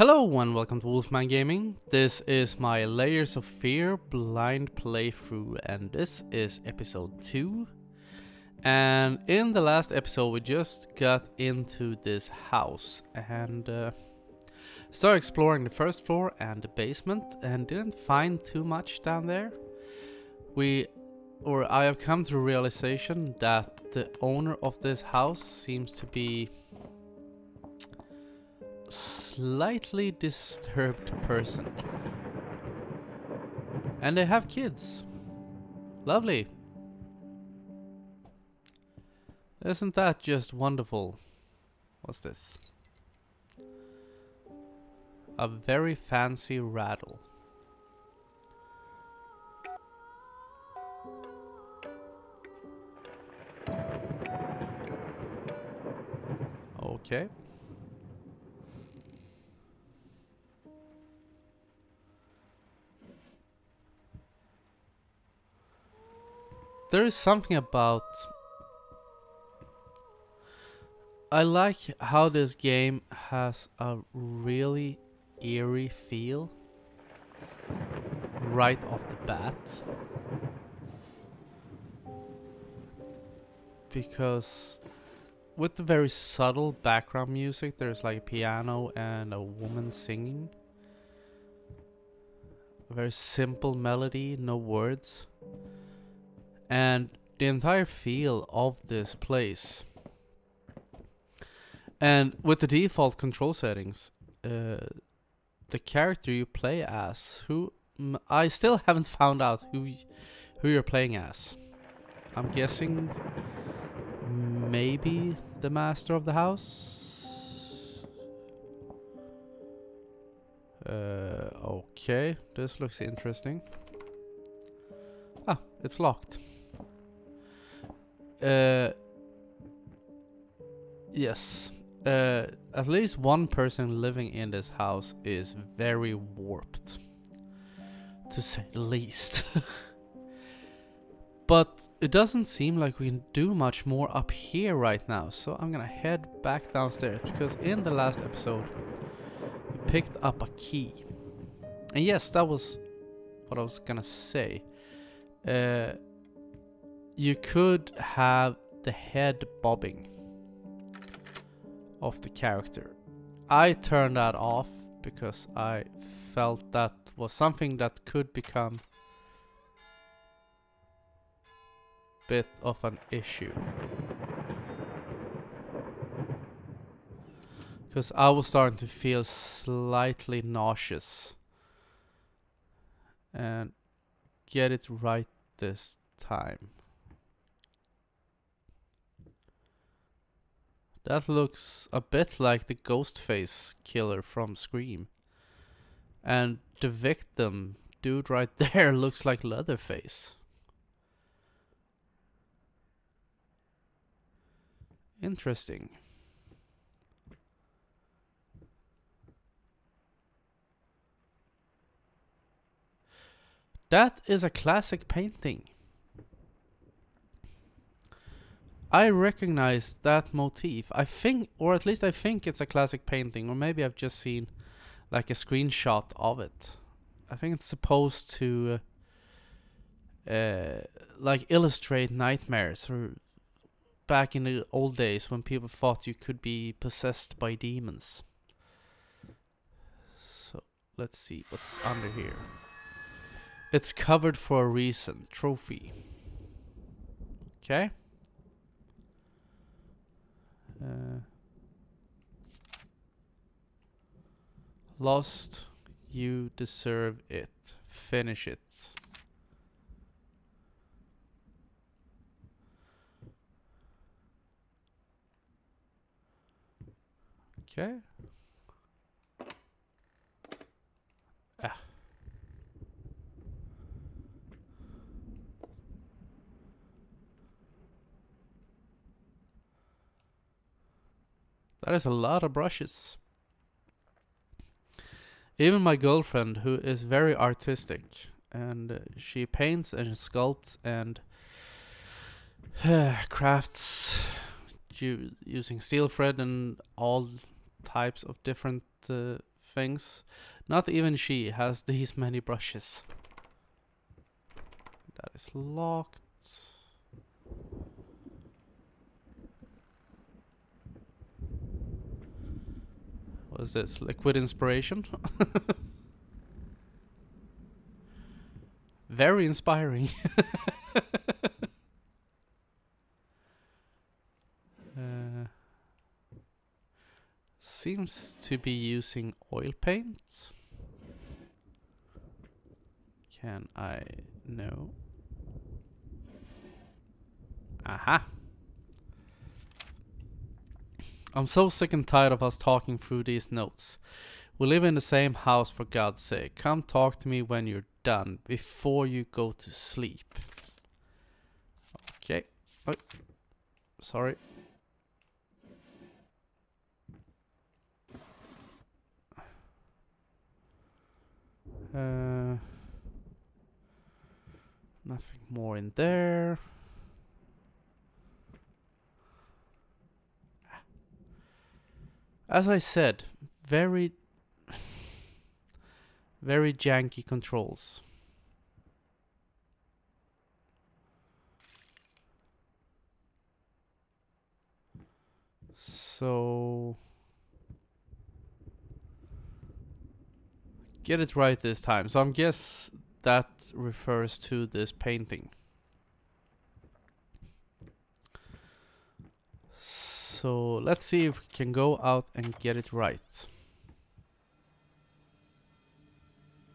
Hello and welcome to Wolfman Gaming. This is my Layers of Fear blind playthrough and this is episode 2. And in the last episode we just got into this house and started exploring the first floor and the basement and didn't find too much down there. I have come to the realization that the owner of this house seems to be slightly disturbed person. And they have kids. Lovely. Isn't that just wonderful? What's this? A very fancy rattle. Okay. There is something about... I like how this game has a really eerie feel right off the bat. Because with the very subtle background music, there's like a piano and a woman singing. A very simple melody, no words. And the entire feel of this place. And with the default control settings, the character you play as, I still haven't found out who you're playing as. I'm guessing maybe the master of the house. Okay, this looks interesting. Ah, it's locked. Yes. At least one person living in this house is very warped, to say the least. But it doesn't seem like we can do much more up here right now, so I'm gonna head back downstairs, because in the last episode we picked up a key. And yes, that was what I was gonna say. You could have the head bobbing of the character. I turned that off because I felt that was something that could become a bit of an issue. Because I was starting to feel slightly nauseous. And get it right this time. That looks a bit like the Ghostface killer from Scream. And the victim, dude right there, looks like Leatherface. Interesting. That is a classic painting. I recognize that motif. I think, or at least I think it's a classic painting, or maybe I've just seen like a screenshot of it. I think it's supposed to like illustrate nightmares, or back in the old days when people thought you could be possessed by demons. So let's see what's under here. It's covered for a reason. Trophy. Okay. Lost, you deserve it. Finish it. Okay. Ah. That is a lot of brushes. Even my girlfriend, who is very artistic, and she paints and sculpts and crafts using steel thread and all types of different things. Not even she has these many brushes. That is locked. What is this? Liquid inspiration? Very inspiring. Seems to be using oil paint. Can I? No. Aha! I'm so sick and tired of us talking through these notes. We live in the same house, for God's sake. Come talk to me when you're done, before you go to sleep. Okay. Oh, sorry. Nothing more in there. As I said, very janky controls. So get it right this time. So I guess that refers to this painting. So let's see if we can go out and get it right.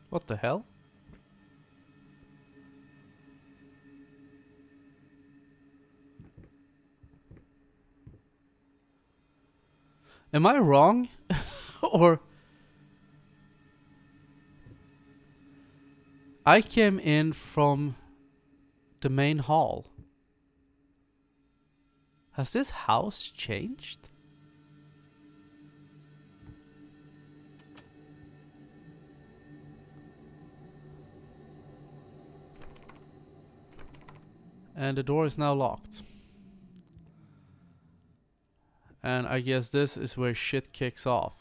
What the hell? Am I wrong? Or I came in from the main hall. Has this house changed? And the door is now locked. And I guess this is where shit kicks off.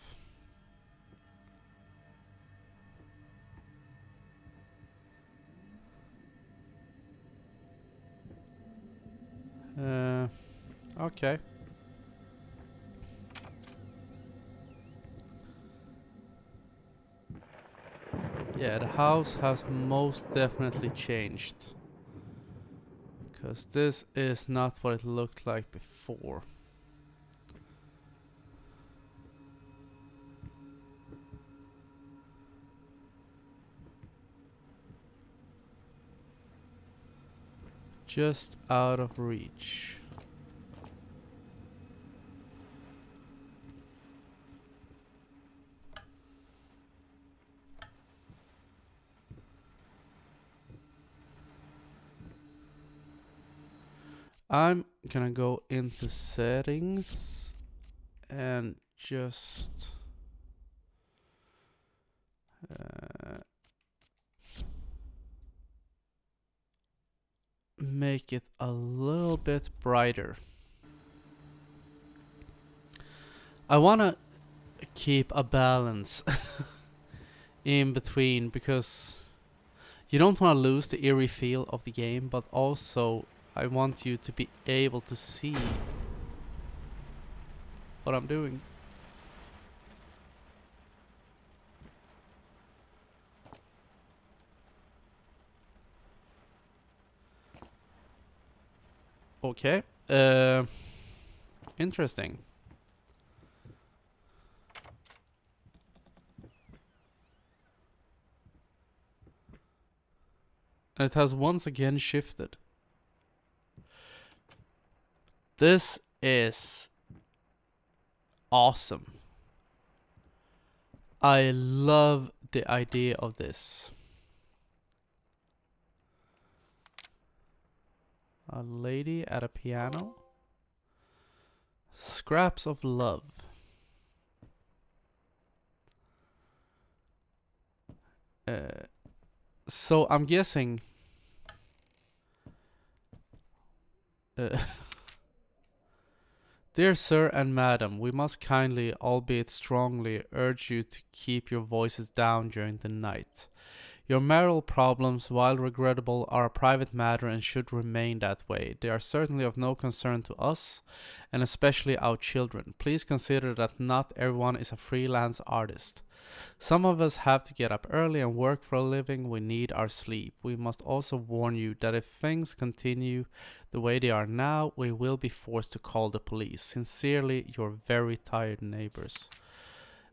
Okay. Yeah, the house has most definitely changed. Because this is not what it looked like before. Just out of reach. I'm gonna go into settings and just make it a little bit brighter. I wanna keep a balance in between, because you don't want to lose the eerie feel of the game, but also I want you to be able to see what I'm doing. Okay. Interesting. It has once again shifted. This is awesome. I love the idea of this. A lady at a piano. Scraps of love. So I'm guessing Dear Sir and Madam, we must kindly, albeit strongly, urge you to keep your voices down during the night. Your marital problems, while regrettable, are a private matter and should remain that way. They are certainly of no concern to us, and especially our children. Please consider that not everyone is a freelance artist. Some of us have to get up early and work for a living. We need our sleep. We must also warn you that if things continue the way they are now, we will be forced to call the police. Sincerely, your very tired neighbors.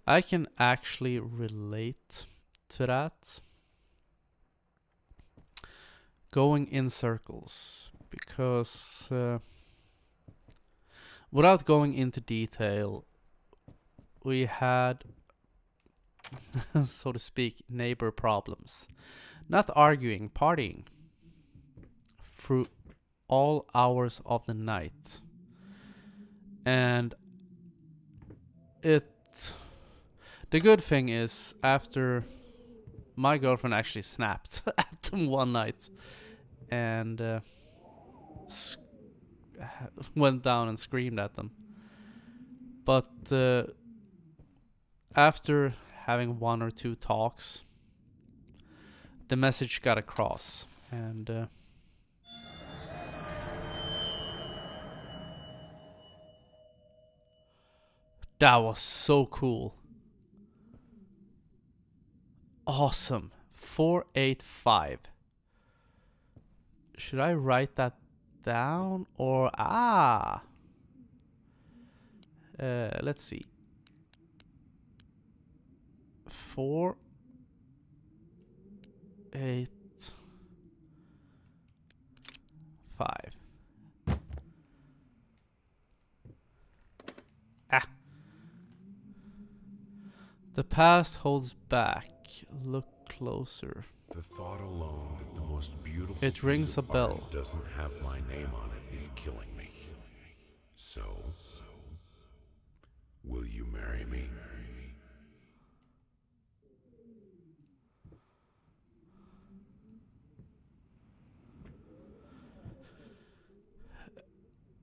I can actually relate to that. Going in circles, because without going into detail, we had, so to speak, neighbor problems. Not arguing, partying through all hours of the night. And the good thing is, after my girlfriend actually snapped at them one night and went down and screamed at them. But after having one or two talks, the message got across, and that was so cool. Awesome. 485. Should I write that down or let's see. 4 8 5. The past holds back. Look closer. The thought alone that the most beautiful It rings piece a of bell. art doesn't have my name on it is killing me. So, will you marry me?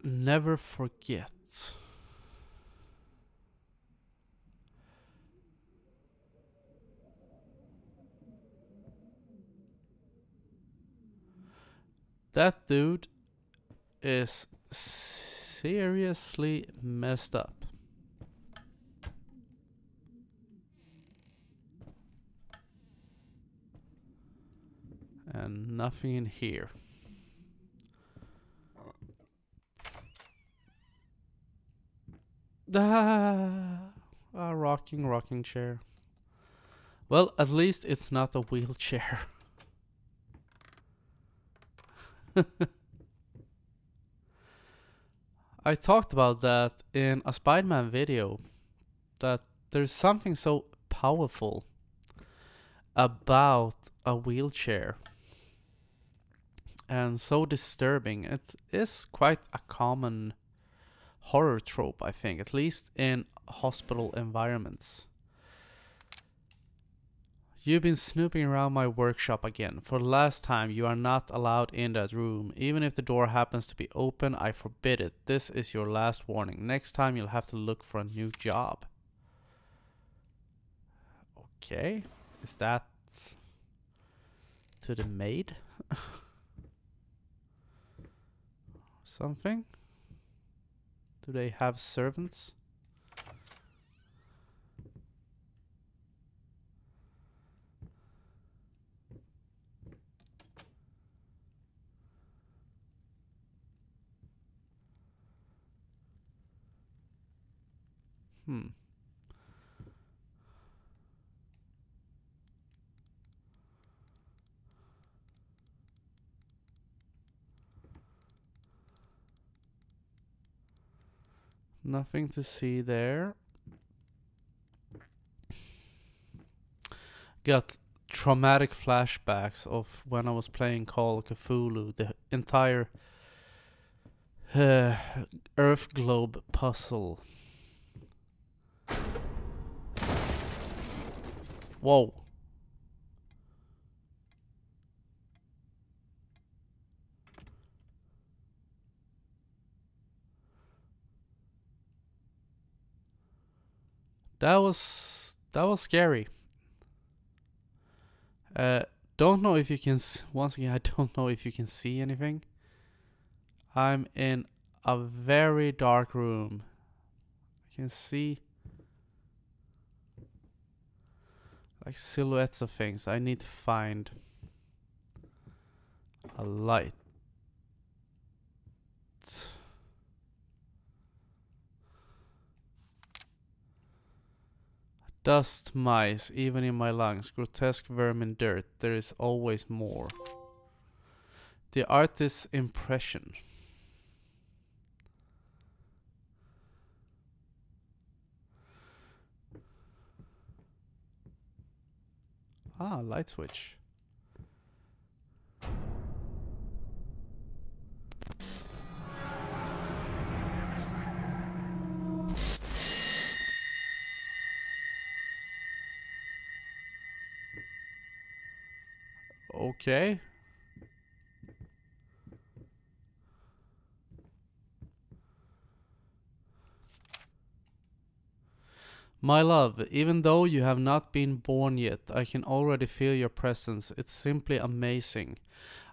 Never forget. That dude is seriously messed up. And nothing in here. A rocking chair. Well, at least it's not a wheelchair. I talked about that in a Spider-Man video, that there's something so powerful about a wheelchair and so disturbing. It is quite a common horror trope, I think, at least in hospital environments. You've been snooping around my workshop again. For the last time, you are not allowed in that room. Even if the door happens to be open, I forbid it. This is your last warning. Next time, you'll have to look for a new job. Okay. Is that to the maid? Something? Do they have servants? Nothing to see there. Got traumatic flashbacks of when I was playing Call of Cthulhu. The entire Earth globe puzzle. Whoa. That was scary. Don't know if you can. Once again, I don't know if you can see anything. I'm in a very dark room. I can see like silhouettes of things. I need to find a light. Dust, mice, even in my lungs, grotesque vermin, dirt, there is always more. The artist's impression. Ah, light switch. Okay. My love, even though you have not been born yet, I can already feel your presence. It's simply amazing.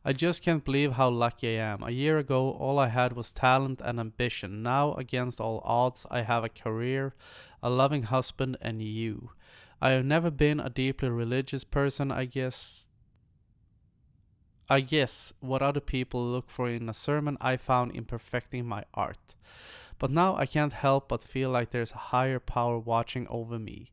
I just can't believe how lucky I am. A year ago, all I had was talent and ambition. Now, against all odds, I have a career, a loving husband, and you. I have never been a deeply religious person, I guess what other people look for in a sermon I found in perfecting my art. But now I can't help but feel like there's a higher power watching over me.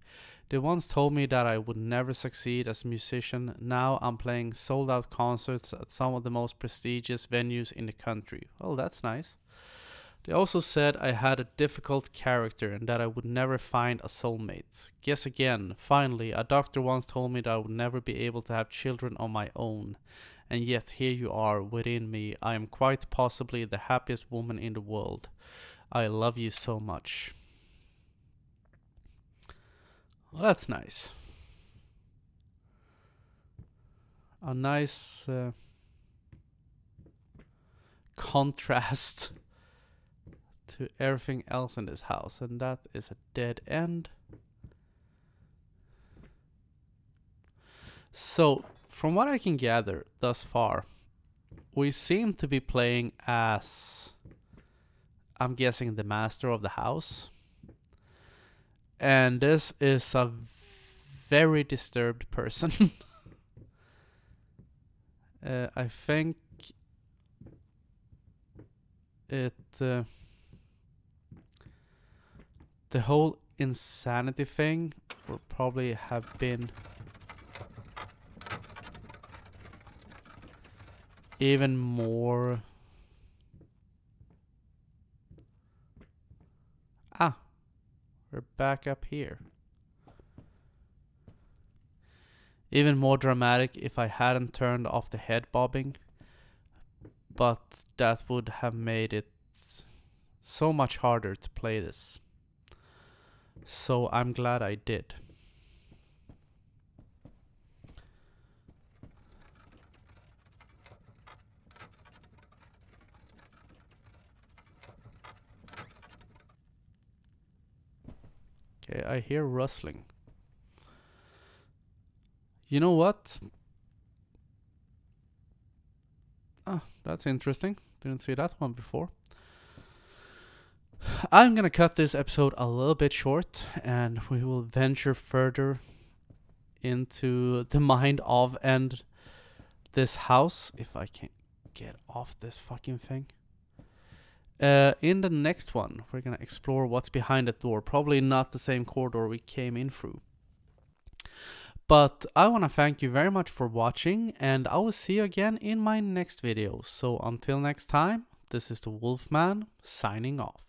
They once told me that I would never succeed as a musician. Now I'm playing sold out concerts at some of the most prestigious venues in the country. Well, that's nice. They also said I had a difficult character and that I would never find a soulmate. Guess again, finally, a doctor once told me that I would never be able to have children on my own. And yet here you are within me. I am quite possibly the happiest woman in the world. I love you so much. Well, that's nice. A nice contrast to everything else in this house, and that is a dead end. So, from what I can gather thus far, we seem to be playing as, I'm guessing, the master of the house. And this is a very disturbed person. I think it the whole insanity thing will probably have been even more. We're back up here. Even more dramatic if I hadn't turned off the head bobbing, but that would have made it so much harder to play this. So I'm glad I did. Okay, I hear rustling. You know what? Ah, that's interesting. Didn't see that one before. I'm gonna cut this episode a little bit short, and we will venture further into the mind of and this house. If I can get off this fucking thing. In the next one, we're gonna explore what's behind that door. Probably not the same corridor we came in through. But I want to thank you very much for watching, and I will see you again in my next video. So until next time, this is the Wolfman signing off.